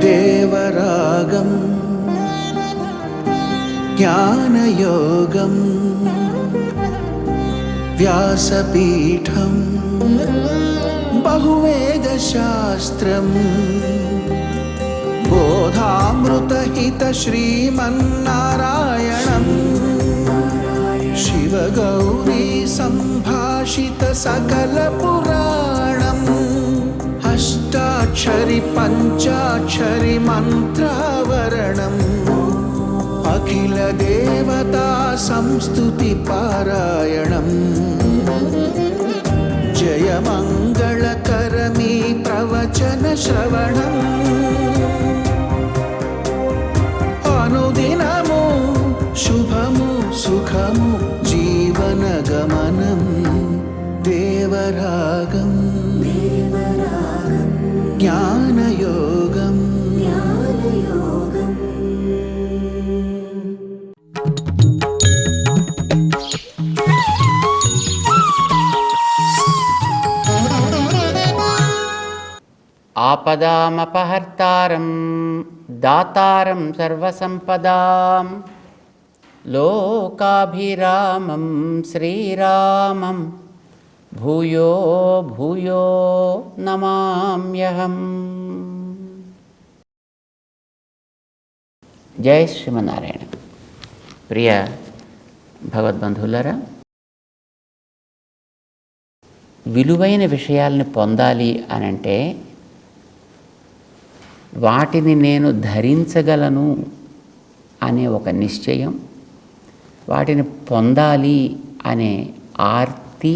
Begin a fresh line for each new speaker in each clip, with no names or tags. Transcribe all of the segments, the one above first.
దేవరాగం జ్ఞానయోగం వ్యాసపీఠం బహువేదశాస్త్రం బోధామృతహిత శ్రీమన్నారాయణం శివగౌరీ సంభాషిత సకల పురాణం అష్టాక్షరి పంచాక్షరి మంత్రావరణం అఖిల దేవతా సంస్తుతి పారాయణం జయమంగళకరమీ ప్రవచన శ్రవణం అనుదినము శుభము సుఖము జీవన గమనం దేవరాగం జ్ఞానయోగం
ఆపదామపహర్తారం దాతారం సర్వసంపదాం లోకాభిరామం శ్రీరామం భూయో భూయో నమామ్యహం. జై శ్రీమన్నారాయణ. ప్రియ భగవద్బంధువులారా, విలువైన విషయాల్ని పొందాలి అనంటే వాటిని నేను ధరించగలను అనే ఒక నిశ్చయం, వాటిని పొందాలి అనే ఆర్తి,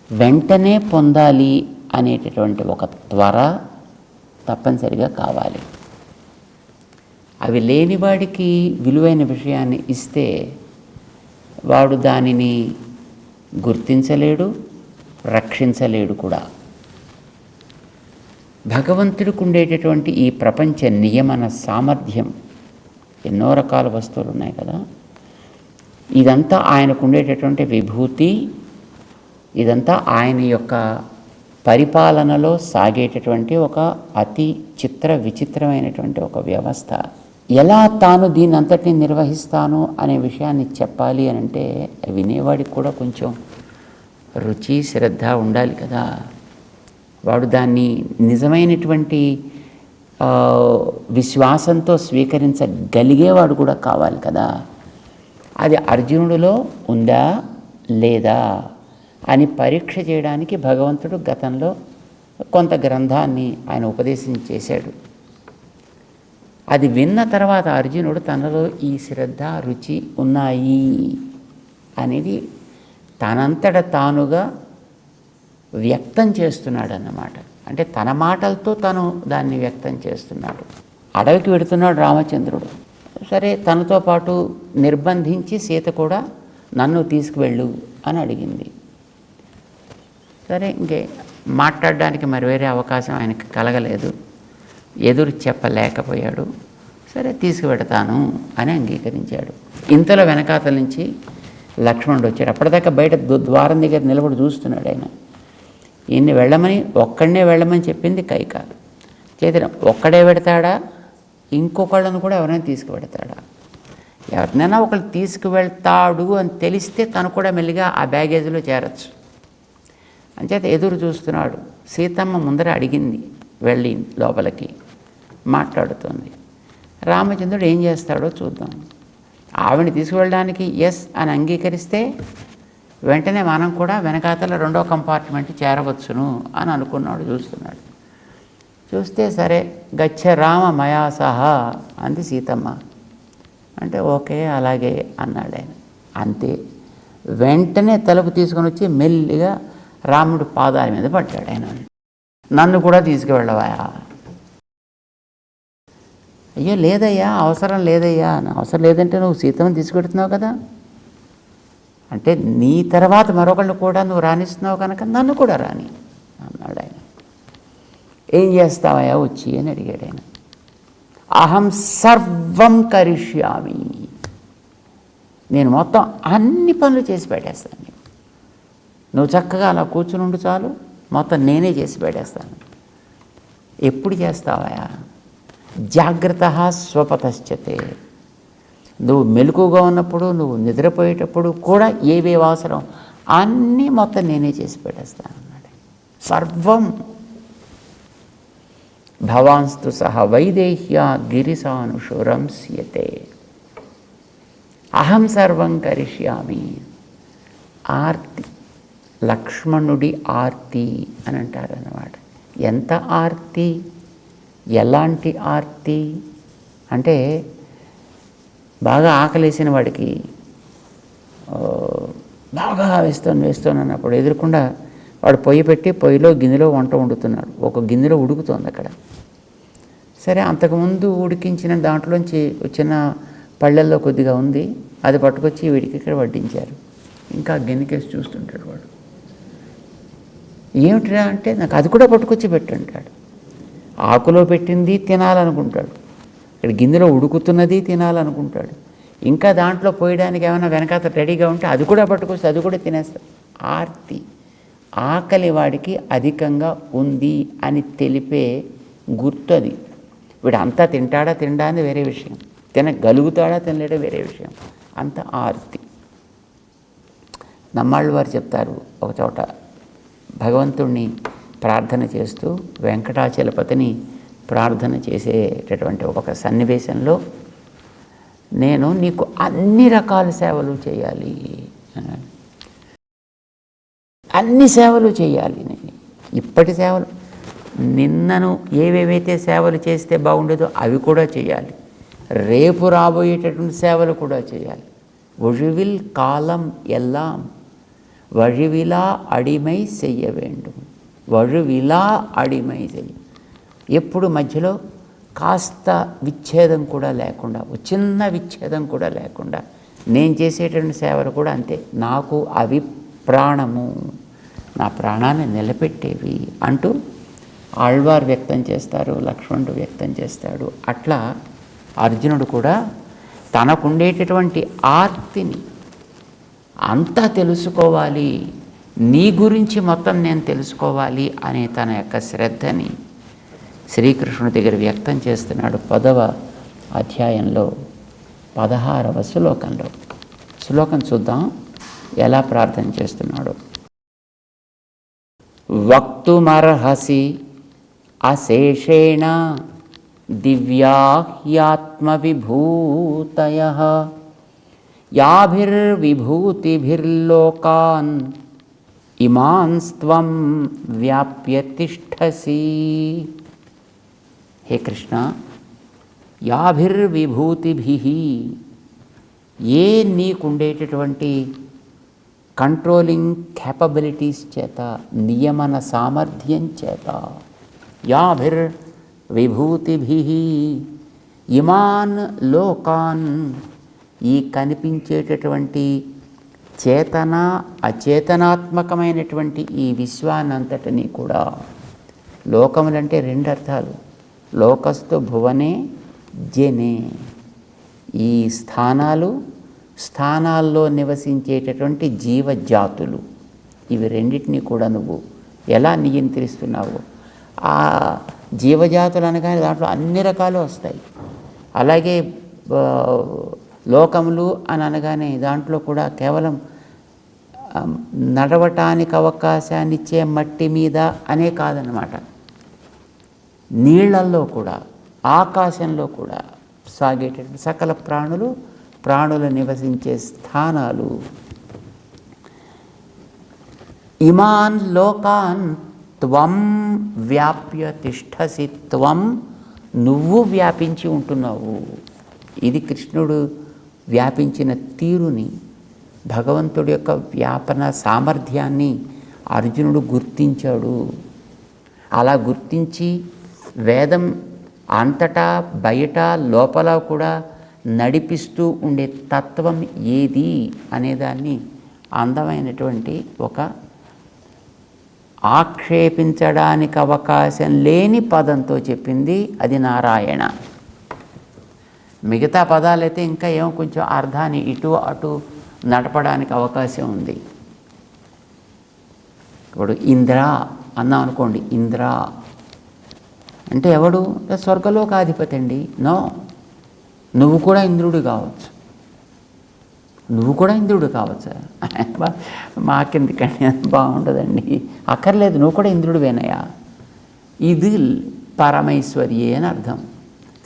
వెంటనే పొందాలి అనేటటువంటి ఒక త్వర తప్పనిసరిగా కావాలి. అవి లేనివాడికి విలువైన విషయాన్ని ఇస్తే వాడు దానిని గుర్తించలేడు, రక్షించలేడు కూడా. భగవంతుడికి ఉండేటటువంటి ఈ ప్రపంచ నియమన సామర్థ్యం, ఎన్నో రకాల వస్తువులు ఉన్నాయి కదా, ఇదంతా ఆయనకు ఉండేటటువంటి విభూతి, ఇదంతా ఆయన యొక్క పరిపాలనలో సాగేటటువంటి ఒక అతి చిత్ర విచిత్రమైనటువంటి ఒక వ్యవస్థ. ఎలా తాను దీని అంతటిని నిర్వహిస్తాను అనే విషయాన్ని చెప్పాలి అని అంటే వినేవాడికి కూడా కొంచెం రుచి శ్రద్ధ ఉండాలి కదా. వాడు దాన్ని నిజమైనటువంటి విశ్వాసంతో స్వీకరించగలిగేవాడు కూడా కావాలి కదా. అది అర్జునుడిలో ఉందా లేదా అని పరీక్ష చేయడానికి భగవంతుడు గతంలో కొంత గ్రంథాన్ని ఆయన ఉపదేశం చేశాడు. అది విన్న తర్వాత అర్జునుడు తనలో ఈ శ్రద్ధ రుచి ఉన్నాయి అనేది తనంతట తానుగా వ్యక్తం చేస్తున్నాడు అన్నమాట. అంటే తన మాటలతో తను దాన్ని వ్యక్తం చేస్తున్నాడు. అడవికి వెడుతున్నాడు రామచంద్రుడు. సరే, తనతో పాటు నిర్బంధించి సీత కూడా నన్ను తీసుకువెళ్ళు అని అడిగింది. సరే, ఇంకే మాట్లాడడానికి మరి వేరే అవకాశం ఆయనకి కలగలేదు, ఎదురు చెప్పలేకపోయాడు. సరే, తీసుకువెడతాను అని అంగీకరించాడు. ఇంతలో వెనకాతల నుంచి లక్ష్మణుడు వచ్చాడు. అప్పటిదాకా బయట ద్వారం దగ్గర నిలబడి చూస్తున్నాడు ఆయన. ఈయన్ని వెళ్ళమని, ఒక్కడనే వెళ్ళమని చెప్పింది కైక. చేతిన ఒక్కడే పెడతాడా, ఇంకొకళ్ళను కూడా ఎవరైనా తీసుకువెడతాడా? ఎవరినైనా ఒకళ్ళు తీసుకువెళ్తాడు అని తెలిస్తే తను కూడా మెల్లిగా ఆ బ్యాగేజీలో చేరచ్చు. అంచేత ఎదురు చూస్తున్నాడు. సీతమ్మ ముందర అడిగింది, వెళ్ళి లోపలికి మాట్లాడుతుంది. రామచంద్రుడు ఏం చేస్తాడో చూద్దాం. ఆవిడని తీసుకువెళ్ళడానికి ఎస్ అని అంగీకరిస్తే వెంటనే మనం కూడా వెనకాతల రెండో కంపార్ట్మెంట్ చేరవచ్చును అని అనుకున్నాడు. చూస్తున్నాడు. చూస్తే సరే, గచ్చ రామ మయా సహా అంది సీతమ్మ. అంటే ఓకే అలాగే అన్నాడు ఆయన. అంతే, వెంటనే తలుపు తీసుకొని వచ్చి మెల్లిగా రాముడు పాదాల మీద పడ్డాడు ఆయన. నన్ను కూడా తీసుకువెళ్ళవా? అయ్యో లేదయ్యా, అవసరం లేదయ్యా. అవసరం లేదంటే నువ్వు సీతమ్మని తీసుకెడుతున్నావు కదా, అంటే నీ తర్వాత మరొకళ్ళు కూడా నువ్వు రాణిస్తున్నావు కనుక నన్ను కూడా రాని అన్నాడు ఆయన. ఏం చేస్తావయ్యా వచ్చి అని అడిగాడు ఆయన. అహం సర్వం కరిష్యామి, నేను మొత్తం అన్ని పనులు చేసి పెట్టేస్తాను. నువ్వు చక్కగా అలా కూర్చుని ఉండు చాలు, మొత్తం నేనే చేసి పెట్టేస్తాను. ఎప్పుడు చేస్తావా? జాగ్రత్త స్వపతశ్చతే. నువ్వు మెలకుగా ఉన్నప్పుడు, నువ్వు నిద్రపోయేటప్పుడు కూడా ఏవేవి అవసరం అన్నీ మొత్తం నేనే చేసి పెట్టేస్తాను అన్నాడు. సర్వం భవాంస్తు సహ వైదేహ్య గిరిసానుషురం స్యతే అహం సర్వం కరిష్యామి. ఆర్తి, లక్ష్మణుడి ఆర్తి అని అంటారన్నమాట. ఎంత ఆర్తి, ఎలాంటి ఆర్తి అంటే, బాగా ఆకలేసిన వాడికి బాగా వేస్తానన్నప్పుడు ఎదురకుండా వాడు పొయ్యి పెట్టి పొయ్యిలో గిన్నెలో వంట వండుతున్నాడు. ఒక గిన్నెలో ఉడుకుతోంది అక్కడ. సరే, అంతకుముందు ఉడికించిన దాంట్లోంచి వచ్చిన పళ్ళల్లో కొద్దిగా ఉంది, అది పట్టుకొచ్చి వీడికి ఇక్కడ వడ్డించారు. ఇంకా గిన్నెకేసి చూస్తుంటాడు వాడు. ఏమిటిరా అంటే, నాకు అది కూడా పట్టుకొచ్చి పెట్టంటాడు. ఆకులో పెట్టింది తినాలనుకుంటాడు, ఇక్కడ గిన్నెలో ఉడుకుతున్నది తినాలనుకుంటాడు. ఇంకా దాంట్లో పోయడానికి ఏమైనా వెనకాత రెడీగా ఉంటే అది కూడా పట్టుకొచ్చి అది కూడా తినేస్తాడు. ఆర్తి, ఆకలి వాడికి అధికంగా ఉంది అని తెలిపే గుర్తు అది. వీడు అంతా తింటాడా తిండా అని వేరే విషయం, తినగలుగుతాడా తినలేడా వేరే విషయం. అంత ఆర్తి. నమ్మాళ్ళు వారు చెప్తారు, ఒక చోట భగవంతుణ్ణి ప్రార్థన చేస్తూ వెంకటాచలపతిని ప్రార్థన చేసేటటువంటి ఒక సన్నివేశంలో, నేను నీకు అన్ని రకాల సేవలు చేయాలి, అన్ని సేవలు చేయాలి. నేను ఇప్పటి సేవలు, నిన్నను ఏవేవైతే సేవలు చేస్తే బాగుండేదో అవి కూడా చేయాలి, రేపు రాబోయేటటువంటి సేవలు కూడా చేయాలి. ఒழிவில் కాలం ఎల్లాం వழிవిలా అడిమై చెయ్య வேண்டும், వழிవిలా అడిమై చెయ్య. ఎప్పుడు మధ్యలో కాస్త విచ్ఛేదం కూడా లేకుండా, చిన్న విచ్ఛేదం కూడా లేకుండా నేను చేసేటువంటి సేవలు కూడా అంతే. నాకు అవి ప్రాణము, నా ప్రాణాన్ని నిలబెట్టేవి అంటూ ఆళ్వార్ వ్యక్తం చేస్తారు, లక్ష్మణుడు వ్యక్తం చేస్తాడు. అట్లా అర్జునుడు కూడా తనకుండేటటువంటి ఆర్తిని అంతా తెలుసుకోవాలి, నీ గురించి మొత్తం నేను తెలుసుకోవాలి అనే తన యొక్క శ్రద్ధని శ్రీకృష్ణుడి దగ్గర వ్యక్తం చేస్తున్నాడు. 10వ అధ్యాయంలో 16వ శ్లోకంలో. శ్లోకం చూద్దాం ఎలా ప్రార్థన చేస్తున్నాడు. వక్తుమర్హసి అశేషేణ దివ్యా హ్యాత్మవిభూతయః యాభిర్విభూతిభిర్లోకాన్ ఇమాన్స్త్వం వ్యాప్య తిష్టసి. హే కృష్ణ, యాభిర్విభూతిభిః, ఏ నీకుండేటటువంటి కంట్రోలింగ్ క్యాపబిలిటీస్ చేత, నియమన సామర్థ్యం చేత, యాభిర్విభూతిభిః ఇమాన్ లోకాన్, ఈ కనిపించేటటువంటి చేతన అచేతనాత్మకమైనటువంటి ఈ విశ్వాన్నంతటినీ కూడా, లోకములంటే 2 అర్థాలు, లోకస్తు భువనే జనే, ఈ స్థానాల్లో నివసించేటటువంటి జీవజాతులు, ఇవి రెండింటినీ కూడా నువ్వు ఎలా నియంత్రిస్తున్నావు. ఆ జీవజాతులు అనగానే దాంట్లో అన్ని రకాలు వస్తాయి. అలాగే లోకములు అని అనగానే దాంట్లో కూడా కేవలం నడవటానికి అవకాశాన్ని ఇచ్చే మట్టి మీద అనే కాదనమాట, నీళ్లల్లో కూడా, ఆకాశంలో కూడా సాగేటటువంటి సకల ప్రాణులు నివసించే స్థానాలు. ఇమాన్ లోకాన్ త్వం వ్యాప్య తిష్టసి, త్వం నువ్వు వ్యాపించి ఉంటున్నావు. ఇది కృష్ణుడు వ్యాపించిన తీరుని, భగవంతుడి యొక్క వ్యాపన సామర్థ్యాన్ని అర్జునుడు గుర్తించాడు. అలా గుర్తించి వేదం అంతటా బయట లోపల కూడా నడిపిస్తూ ఉండే తత్వం ఏది అనేదాన్ని అందమైనటువంటి ఒక ఆక్షేపించడానికి అవకాశం లేని పదంతో చెప్పింది, అది నారాయణ. మిగతా పదాలైతే ఇంకా ఏమో కొంచెం అర్థాన్ని ఇటు అటు నడపడానికి అవకాశం ఉంది. ఇప్పుడు ఇంద్ర అన్నాం అనుకోండి, ఇంద్ర అంటే ఎవడు? స్వర్గలోకాధిపతి అండి. నో, నువ్వు కూడా ఇంద్రుడు కావచ్చు, నువ్వు కూడా ఇంద్రుడు కావచ్చు. మాకెందుకండి, బాగుండదండి, అక్కర్లేదు, నువ్వు కూడా ఇంద్రుడివేనయా. ఇది పరమేశ్వర్యే అని అర్థం.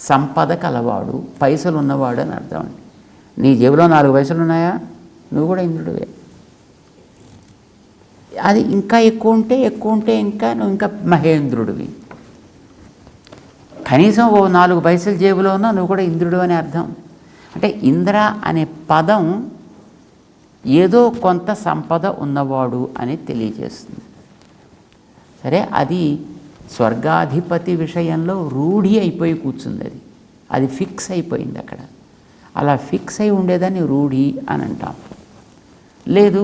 సంపద కలవాడు, పైసలు ఉన్నవాడు అని అర్థం అండి. నీ జేబులో 4 పైసలు ఉన్నాయా, నువ్వు కూడా ఇంద్రుడివే. అది ఇంకా ఎక్కువ ఉంటే ఇంకా నువ్వు ఇంకా మహేంద్రుడివి. కనీసం ఓ 4 పైసలు జేబులో ఉన్నా నువ్వు కూడా ఇంద్రుడు అని అర్థం. అంటే ఇంద్ర అనే పదం ఏదో కొంత సంపద ఉన్నవాడు అని తెలియజేస్తుంది. సరే, అది స్వర్గాధిపతి విషయంలో రూఢి అయిపోయి కూర్చుంది. అది ఫిక్స్ అయిపోయింది అక్కడ. అలా ఫిక్స్ అయి ఉండేదాన్ని రూఢి అని అంటాం. లేదు,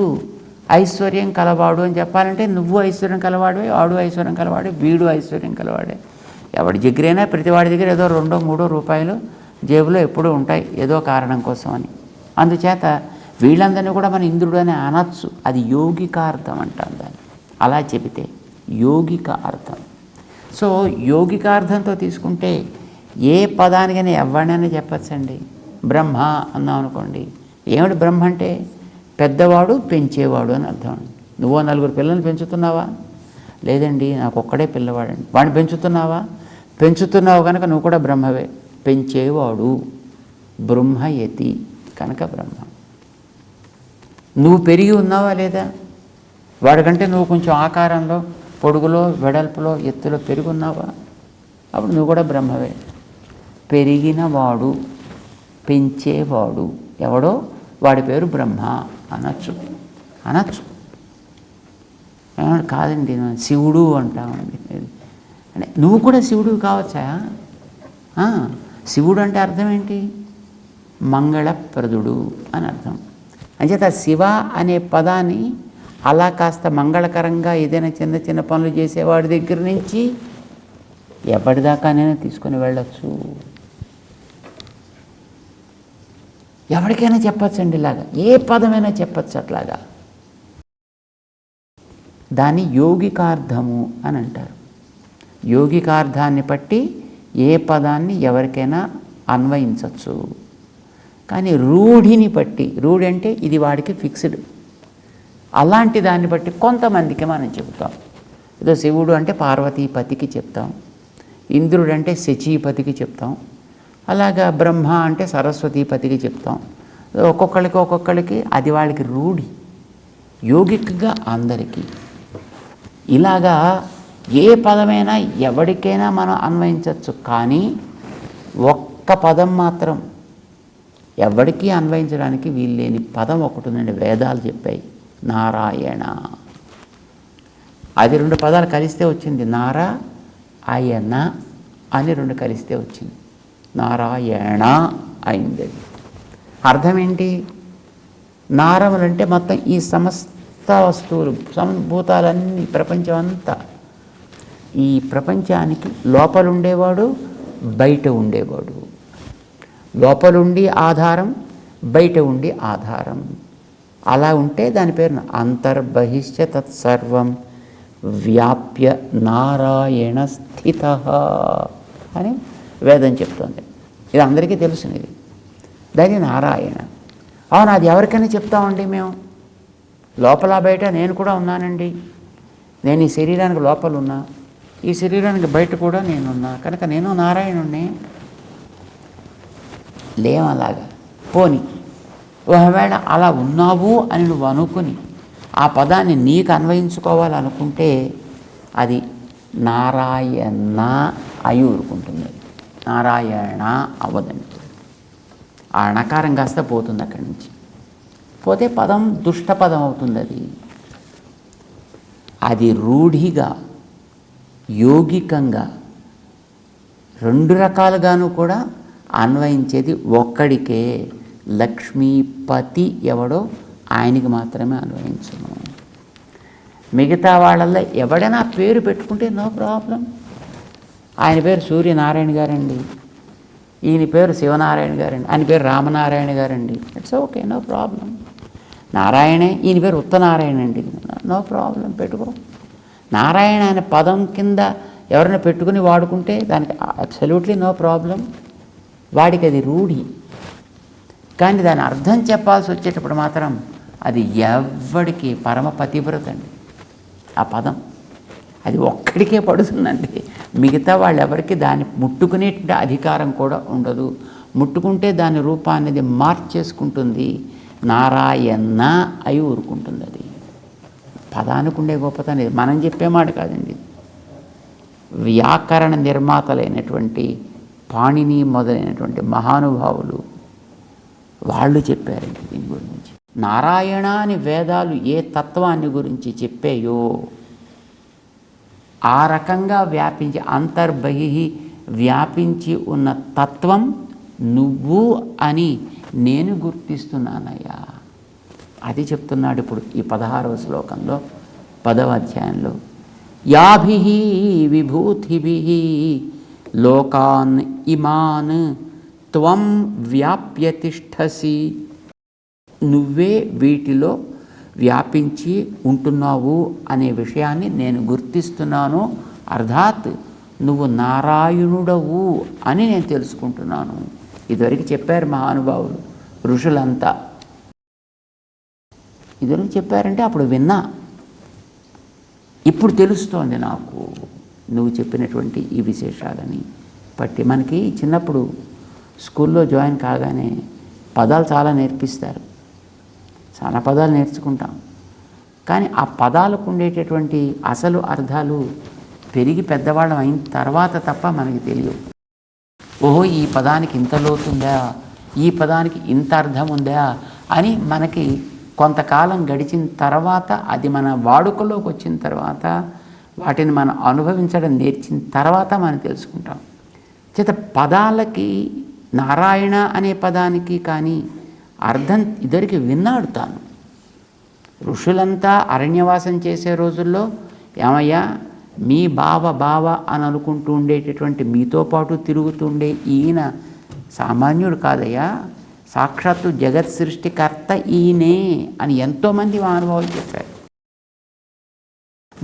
ఐశ్వర్యం కలవాడు అని చెప్పాలంటే నువ్వు ఐశ్వర్యం కలవాడే, వాడు ఐశ్వర్యం కలవాడే, వీడు ఐశ్వర్యం కలవాడే. ఎవడి దగ్గరైనా ప్రతి వాడి దగ్గర ఏదో 2-3 రూపాయలు జేబులో ఎప్పుడూ ఉంటాయి, ఏదో కారణం కోసం అని. అందుచేత వీళ్ళందరినీ కూడా మన ఇంద్రుడు అని అనొచ్చు. అది యోగికార్థం అంటాం దాన్ని. అలా చెబితే యోగిక అర్థం. సో యోగికార్థంతో తీసుకుంటే ఏ పదానికైనా ఎవరినైనా చెప్పచ్చండి. బ్రహ్మ అన్నాం అనుకోండి, ఏమిటి బ్రహ్మ అంటే? పెద్దవాడు, పెంచేవాడు అని అర్థం. నువ్వు 4 పిల్లల్ని పెంచుతున్నావా? లేదండి, నాకు ఒక్కడే పిల్లవాడండి. వాడిని పెంచుతున్నావా? పెంచుతున్నావు కనుక నువ్వు కూడా బ్రహ్మవే. పెంచేవాడు బ్రహ్మయతి కనుక బ్రహ్మ. నువ్వు పెరిగి ఉన్నావా లేదా? వాడికంటే నువ్వు కొంచెం ఆకారంలో, పొడుగులో, వెడల్పులో, ఎత్తులో పెరిగి ఉన్నావా? అప్పుడు నువ్వు కూడా బ్రహ్మవే. పెరిగినవాడు, పెంచేవాడు ఎవడో వాడి పేరు బ్రహ్మ అనొచ్చు. కాదండి, శివుడు అంటామండి. అంటే నువ్వు కూడా శివుడు కావచ్చా? శివుడు అంటే అర్థం ఏంటి? మంగళప్రదుడు అని అర్థం. అంచేత శివ అనే పదాన్ని అలా కాస్త మంగళకరంగా ఏదైనా చిన్న చిన్న పనులు చేసేవాడి దగ్గర నుంచి ఎప్పటిదాకానైనా తీసుకొని వెళ్ళచ్చు. ఎవరికైనా చెప్పచ్చండి ఇలాగా, ఏ పదమైనా చెప్పచ్చు అట్లాగా. దాన్ని యోగికార్థము అని అంటారు. యోగికార్థాన్ని బట్టి ఏ పదాన్ని ఎవరికైనా అన్వయించవచ్చు. కానీ రూఢిని బట్టి, రూఢి అంటే ఇది వాడికి ఫిక్స్డ్, అలాంటి దాన్ని బట్టి కొంతమందికి మనం చెబుతాం. ఏదో శివుడు అంటే పార్వతీపతికి చెప్తాం, ఇంద్రుడు అంటే శచీపతికి చెప్తాం, అలాగా బ్రహ్మ అంటే సరస్వతీపతికి చెప్తాం. ఒక్కొక్కరికి అది వాళ్ళకి రూఢి. యోగిక్గా అందరికీ ఇలాగా ఏ పదమైనా ఎవరికైనా మనం అన్వయించవచ్చు. కానీ ఒక్క పదం మాత్రం ఎవరికీ అన్వయించడానికి వీల్లేని పదం ఒకటి ఉందండి. వేదాలు చెప్పాయి, నారాయణ. అది 2 పదాలు కలిస్తే వచ్చింది, నారా ఆయన అని 2 కలిస్తే వచ్చింది, నారాయణ అయింది. అది అర్థం ఏంటి? నారములంటే మొత్తం ఈ సమస్త వస్తువులు, సంభూతాలన్నీ, ప్రపంచం అంతా. ఈ ప్రపంచానికి లోపలుండేవాడు, బయట ఉండేవాడు. లోపలుండి ఆధారం, బయట ఉండి ఆధారం. అలా ఉంటే దాని పేరున అంతర్బహిష్య తత్సర్వం వ్యాప్య నారాయణ స్థిత అని వేదం చెప్తుంది. ఇది అందరికీ తెలుసునిది. దాని నారాయణ. అవును, అది ఎవరికైనా చెప్తామండి మేము. లోపల బయట నేను కూడా ఉన్నానండి. నేను ఈ శరీరానికి లోపల ఉన్నా, ఈ శరీరానికి బయట కూడా నేనున్నా, కనుక నేను నారాయణుణ్ణి. లేమలాగా. పోని ఒకవేళ అలా ఉన్నావు అని నువ్వు అనుకుని ఆ పదాన్ని నీకు అన్వయించుకోవాలనుకుంటే అది నారాయణ అయి ఊరుకుంటుంది. నారాయణ అవ్వదండి. ఆ అణకారం కాస్త పోతుంది అక్కడి నుంచి. పోతే పదం దుష్ట పదం అవుతుంది. అది రూఢిగా, యోగికంగా 2 రకాలుగాను కూడా అన్వయించేది ఒక్కడికే. లక్ష్మీపతి ఎవడో ఆయనకి మాత్రమే అన్వయించును. మిగతా వాళ్ళల్లో ఎవడైనా పేరు పెట్టుకుంటే నో ప్రాబ్లం. ఆయన పేరు సూర్యనారాయణ గారండి, ఈయన పేరు శివనారాయణ గారండి, ఆయన పేరు రామనారాయణ గారండి, ఇట్స్ ఓకే, నో ప్రాబ్లం. నారాయణే, ఈయన పేరు ఉత్తనారాయణ అండి, నో ప్రాబ్లం, పెట్టుకో. నారాయణ అనే పదం కింద ఎవరైనా పెట్టుకుని వాడుకుంటే దానికి అబ్సల్యూట్లీ నో ప్రాబ్లం. వాడికి అది రూఢి. కానీ దాని అర్థం చెప్పాల్సి వచ్చేటప్పుడు మాత్రం అది ఎవ్వడికి పరమ పతివ్రత అండి ఆ పదం. అది ఒక్కడికే పడుతుందండి. మిగతా వాళ్ళు ఎవరికి దాన్ని ముట్టుకునేటువంటి అధికారం కూడా ఉండదు. ముట్టుకుంటే దాని రూపాన్ని మార్చేసుకుంటుంది, నారాయణ అయి ఊరుకుంటుంది. అది పదానికి ఉండే గొప్పతనం. ఇది మనం చెప్పే మాట కాదండి. వ్యాకరణ నిర్మాతలైనటువంటి పాణిని మొదలైనటువంటి మహానుభావులు వాళ్ళు చెప్పారండి దీని గురించి. నారాయణ అని వేదాలు ఏ తత్వాన్ని గురించి చెప్పాయో ఆ రకంగా వ్యాపించి అంతర్బహి వ్యాపించి ఉన్న తత్వం నువ్వు అని నేను గుర్తిస్తున్నానయ్యా. అది చెప్తున్నాడు ఇప్పుడు ఈ 16వ శ్లోకంలో 10వ అధ్యాయంలో. యాభిః విభూతిభిః లోకాన్ ఇమాన్ త్వం వ్యాప్య తిష్ఠసి. నువ్వే వీటిలో వ్యాపించి ఉంటున్నావు అనే విషయాన్ని నేను గుర్తిస్తున్నాను. అర్థాత్ నువ్వు నారాయణుడవు అని నేను తెలుసుకుంటున్నాను. ఇదివరకు చెప్పారు మహానుభావులు, ఋషులంతా ఇదివరకు చెప్పారంటే అప్పుడు విన్నా. ఇప్పుడు తెలుస్తోంది నాకు నువ్వు చెప్పినటువంటి ఈ విశేషాలని బట్టి. మనకి చిన్నప్పుడు స్కూల్లో జాయిన్ కాగానే పదాలు చాలా నేర్పిస్తారు, చాలా పదాలు నేర్చుకుంటాం. కానీ ఆ పదాలకు ఉండేటటువంటి అసలు అర్థాలు పెరిగి పెద్దవాళ్ళం అయిన తర్వాత తప్ప మనకి తెలియవు. ఓహో, ఈ పదానికి ఇంత లోతుందా, ఈ పదానికి ఇంత అర్థం ఉందా అని మనకి కొంతకాలం గడిచిన తర్వాత, అది మన వాడుకలోకి వచ్చిన తర్వాత, వాటిని మనం అనుభవించడం నేర్చిన తర్వాత మనం తెలుసుకుంటాం. చేత పదాలకి, నారాయణ అనే పదానికి కానీ అర్థం ఇద్దరికి విన్నాడు తాను. ఋషులంతా అరణ్యవాసం చేసే రోజుల్లో, ఏమయ్యా మీ బావ అని అనుకుంటూ ఉండేటటువంటి మీతో పాటు తిరుగుతుండే ఈయన సామాన్యుడు కాదయ్యా, సాక్షాత్తు జగత్ సృష్టికర్త ఈయనే అని ఎంతోమంది మహానుభావులు చెప్పారు.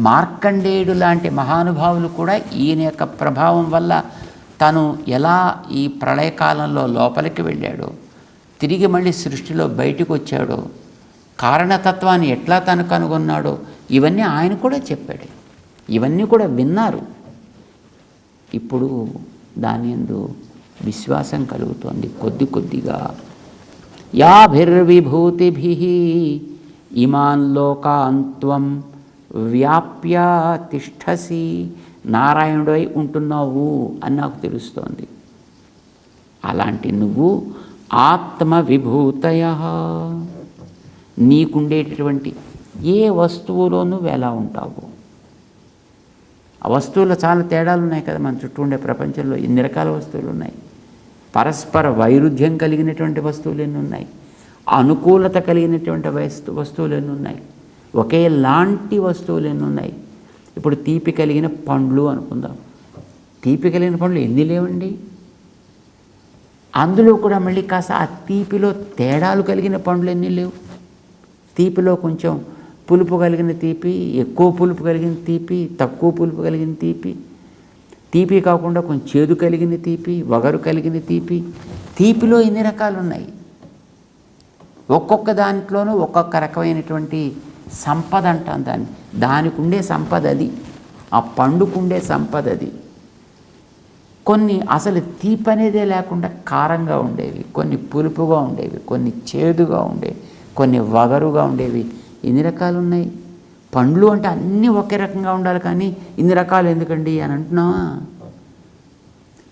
మార్కండేయుడు లాంటి మహానుభావులు కూడా ఈయన యొక్క ప్రభావం వల్ల తను ఎలా ఈ ప్రళయకాలంలో లోపలికి వెళ్ళాడో, తిరిగి మళ్ళీ సృష్టిలో బయటకు వచ్చాడో, కారణతత్వాన్ని ఎట్లా తను కనుగొన్నాడో, ఇవన్నీ ఆయన కూడా చెప్పాడు. ఇవన్నీ కూడా విన్నారు. ఇప్పుడు దాని యందు విశ్వాసం కలుగుతోంది కొద్ది కొద్దిగా. యాభిర్విభూతిభిః ఇమాన్ లోకాన్ త్వం వ్యాప్య తిష్ఠసి. నారాయణుడై ఉంటున్నావు అని నాకు తెలుస్తోంది. అలాంటి నువ్వు ఆత్మ విభూతయః, నీకుండేటటువంటి ఏ వస్తువులో నువ్వు ఎలా ఉంటావు. ఆ వస్తువుల్లో చాలా తేడాలు ఉన్నాయి కదా. మన చుట్టూ ఉండే ప్రపంచంలో ఎన్ని రకాల వస్తువులు ఉన్నాయి. పరస్పర వైరుధ్యం కలిగినటువంటి వస్తువులు ఎన్ని ఉన్నాయి, అనుకూలత కలిగినటువంటి వస్తువులు ఎన్ని ఉన్నాయి, ఒకేలాంటి వస్తువులు ఎన్ని ఉన్నాయి. ఇప్పుడు తీపి కలిగిన పండ్లు అనుకుందాం. తీపి కలిగిన పండ్లు ఎన్ని లేవండి. అందులో కూడా మళ్ళీ కాస్త ఆ తీపిలో తేడాలు కలిగిన పండ్లు ఎన్ని లేవు. తీపిలో కొంచెం పులుపు కలిగిన తీపి, ఎక్కువ పులుపు కలిగిన తీపి, తక్కువ పులుపు కలిగిన తీపి, తీపి కాకుండా కొంచెం చేదు కలిగిన తీపి, వగరు కలిగిన తీపి. తీపిలో ఎన్ని రకాలు ఉన్నాయి. ఒక్కొక్క దాంట్లోనూ ఒక్కొక్క రకమైనటువంటి సంపద అంటాం దాన్ని. దానికి ఉండే సంపద అది, ఆ పండుకుండే సంపద అది. కొన్ని అసలు తీపి అనేదే లేకుండా కారంగా ఉండేవి, కొన్ని పులుపుగా ఉండేవి, కొన్ని చేదుగా ఉండేవి, కొన్ని వగరుగా ఉండేవి. ఎన్ని రకాలు ఉన్నాయి. పండ్లు అంటే అన్నీ ఒకే రకంగా ఉండాలి, కానీ ఇన్ని రకాలు ఎందుకండి అని అంటున్నావా.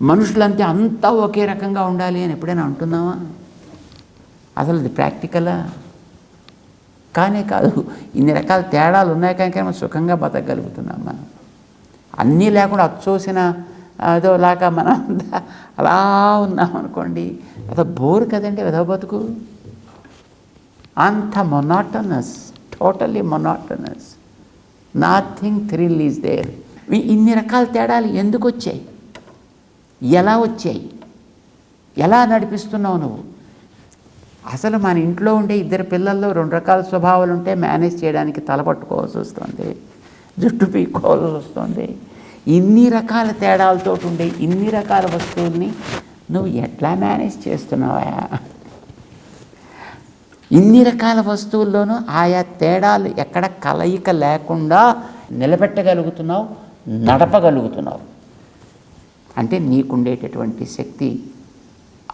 మనుషులంతే అంతా ఒకే రకంగా ఉండాలి అని ఎప్పుడైనా అంటున్నావా. అసలు అది ప్రాక్టికలా? కానే కాదు. ఇన్ని రకాల తేడాలు ఉన్నాయి కనుక మనం సుఖంగా బతకగలుగుతున్నాం. మనం అన్నీ లేకుండా అచ్చోసిన అదోలాగా మనం అలా ఉన్నామనుకోండి, అదో బోర్ కదండి అదో బతుకు. అంత monotonous, totally monotonous, nothing thrill is there. ఇన్ని రకాల తేడాలు ఎందుకు వచ్చాయి, ఎలా వచ్చాయి, ఎలా నడిపిస్తున్నావు నువ్వు? అసలు మన ఇంట్లో ఉండే ఇద్దరు పిల్లల్లో 2 రకాల స్వభావాలు ఉంటే మేనేజ్ చేయడానికి తలపట్టుకోవాల్సి వస్తుంది, జుట్టు పీక్కోవాల్సి వస్తుంది. ఇన్ని రకాల తేడాలతో ఉండే ఇన్ని రకాల వస్తువుల్ని నువ్వు ఎట్లా మేనేజ్ చేస్తున్నావా? ఇన్ని రకాల వస్తువుల్లోనూ ఆయా తేడాలు ఎక్కడ కలయిక లేకుండా నిలబెట్టగలుగుతున్నావు, నడపగలుగుతున్నావు అంటే నీకుండేటటువంటి శక్తి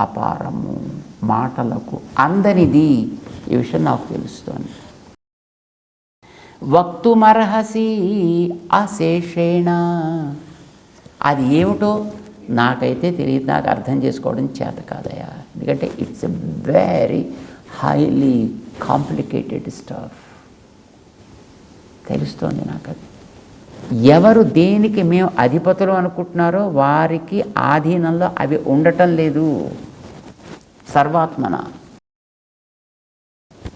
అపారము, మాటలకు అందనిది. ఈ విషయం నాకు తెలుస్తోంది. వక్తుమర్హసి అశేషేణ, అది ఏమిటో నాకైతే తెలియదు, నాకు అర్థం చేసుకోవడం చేత కాదయా. ఎందుకంటే it's a very highly complicated stuff. తెలుస్తోంది నాకు అది. ఎవరు దేనికి మేము అధిపతులు అనుకుంటున్నారో వారికి ఆధీనంలో అవి ఉండటం లేదు సర్వాత్మన.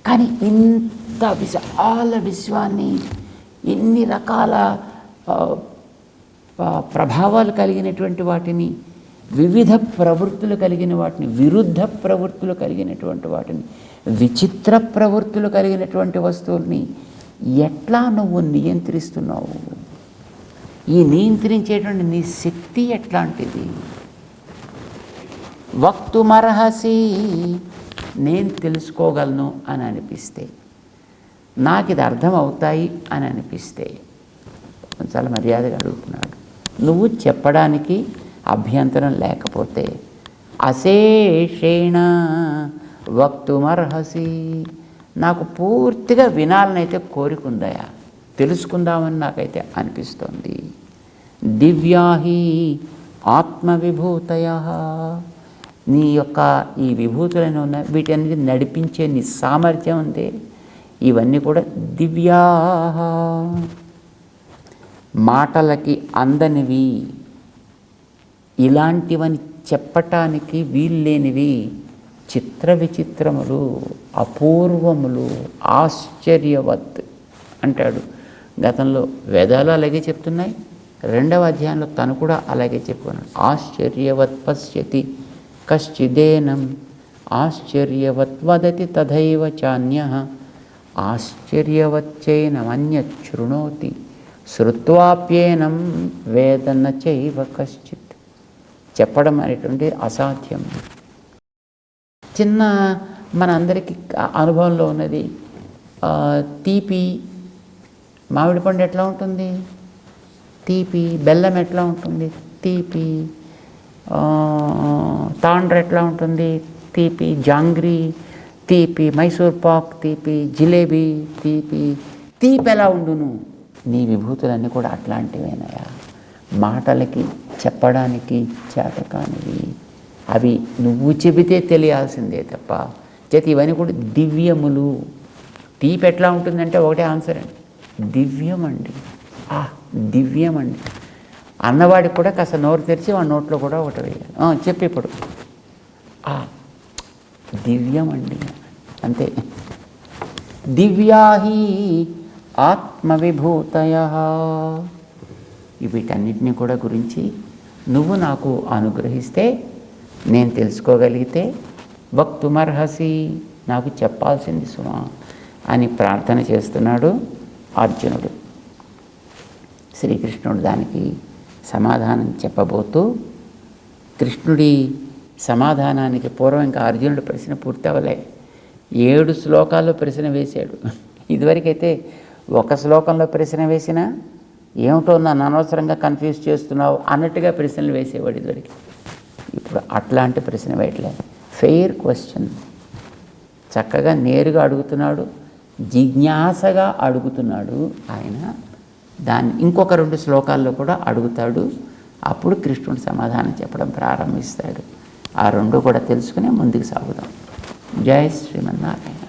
కానీ ఇంత విశాల విశ్వాన్ని, ఇన్ని రకాల ప్రభావాలు కలిగినటువంటి వాటిని, వివిధ ప్రవృత్తులు కలిగిన వాటిని, విరుద్ధ ప్రవృత్తులు కలిగినటువంటి వాటిని, విచిత్ర ప్రవృత్తులు కలిగినటువంటి వస్తువుల్ని ఎట్లా నువ్వు నియంత్రిస్తున్నావు? ఈ నియంత్రించేటువంటి నీ శక్తి ఎట్లాంటిది? వక్తుమర్హసి, నేను తెలుసుకోగలను అని అనిపిస్తే, నాకు ఇది అర్థం అవుతాయి అని అనిపిస్తే, చాలా మర్యాదగా అడుగుతున్నాడు, నువ్వు చెప్పడానికి అభ్యంతరం లేకపోతే అశేషేణ వక్తుమర్హసి, నాకు పూర్తిగా వినాలనైతే కోరికుందయా, తెలుసుకుందామని నాకైతే అనిపిస్తోంది. దివ్యాహి ఆత్మవిభూతయ, నీ యొక్క ఈ విభూతులను ఉన్నాయి, వీటన్నిటి నడిపించే నీ సామర్థ్యం ఉంది. ఇవన్నీ కూడా దివ్యా, మాటలకి అందనివి, ఇలాంటివని చెప్పటానికి వీల్లేనివి, చిత్ర విచిత్రములు, అపూర్వములు, ఆశ్చర్యవత్ అంటాడు. గతంలో వేదాలు అలాగే చెప్తున్నాయి, 2వ అధ్యాయంలో తను కూడా అలాగే చెప్పుకున్నాడు. ఆశ్చర్యవత్ పశ్యతి కశ్చిదేనం ఆశ్చర్యవత్ వదతి తథైవ చాన్యః ఆశ్చర్యవచ్చైనమన్యత్ శృణోతి శ్రుత్వాప్యేనం వేదన చైవ కశ్చిత్. చెప్పడం అనేటువంటి అసాధ్యం. చిన్న మనందరికీ అనుభవంలో ఉన్నది, తీపి మామిడి పండు ఎట్లా ఉంటుంది, తీపి. బెల్లం ఎట్లా ఉంటుంది, తీపి. తాండ్ర ఎట్లా ఉంటుంది, తీపి. జాంగ్రీ తీపి, మైసూర్ పాక్ తీపి, జిలేబీ తీపి. తీపి ఎలా ఉండును? నీ విభూతులన్నీ కూడా అట్లాంటివేనాయా, మాటలకి చెప్పడానికి చేతకానివి. అవి నువ్వు చెబితే తెలియాల్సిందే తప్ప. చేతి ఇవన్నీ కూడా దివ్యములు. తీపి ఎట్లా ఉంటుందంటే ఒకటే ఆన్సర్ అండి, దివ్యమండి. దివ్యమండి అన్నవాడికి కూడా కాస్త నోరు తెరిచి వాడి నోట్లో కూడా ఒకటి వేయాలి. చెప్పి ఇప్పుడు దివ్యమండి అంతే. దివ్యాహి ఆత్మవిభూతయ, వీటన్నిటిని కూడా గురించి నువ్వు నాకు అనుగ్రహిస్తే, నేను తెలుసుకోగలిగితే, వక్తుమర్హసి, నాకు చెప్పాల్సింది సుమా అని ప్రార్థన చేస్తున్నాడు అర్జునుడు. శ్రీకృష్ణుడు దానికి సమాధానం చెప్పబోతూ, కృష్ణుడి సమాధానానికి పూర్వం ఇంకా అర్జునుడు ప్రశ్న పూర్తి అవ్వలే. 7 శ్లోకాల్లో ప్రశ్న వేశాడు. ఇదివరకైతే 1 శ్లోకంలో ప్రశ్న వేసినా ఏమిటో నన్ను అనవసరంగా కన్ఫ్యూజ్ చేస్తున్నావు అన్నట్టుగా ప్రశ్నలు వేసేవాడు ఇదివరకు. ఇప్పుడు అట్లాంటి ప్రశ్న వేయట్లేదు, ఫెయిర్ క్వశ్చన్. చక్కగా నేరుగా అడుగుతున్నాడు, జిజ్ఞాసగా అడుగుతున్నాడు ఆయన. దాన్ని ఇంకొక 2 శ్లోకాల్లో కూడా అడుగుతాడు. అప్పుడు కృష్ణుడు సమాధానం చెప్పడం ప్రారంభిస్తాడు. ఆ 2 కూడా తెలుసుకుని ముందుకు సాగుదాం. జై శ్రీమన్నారాయణ.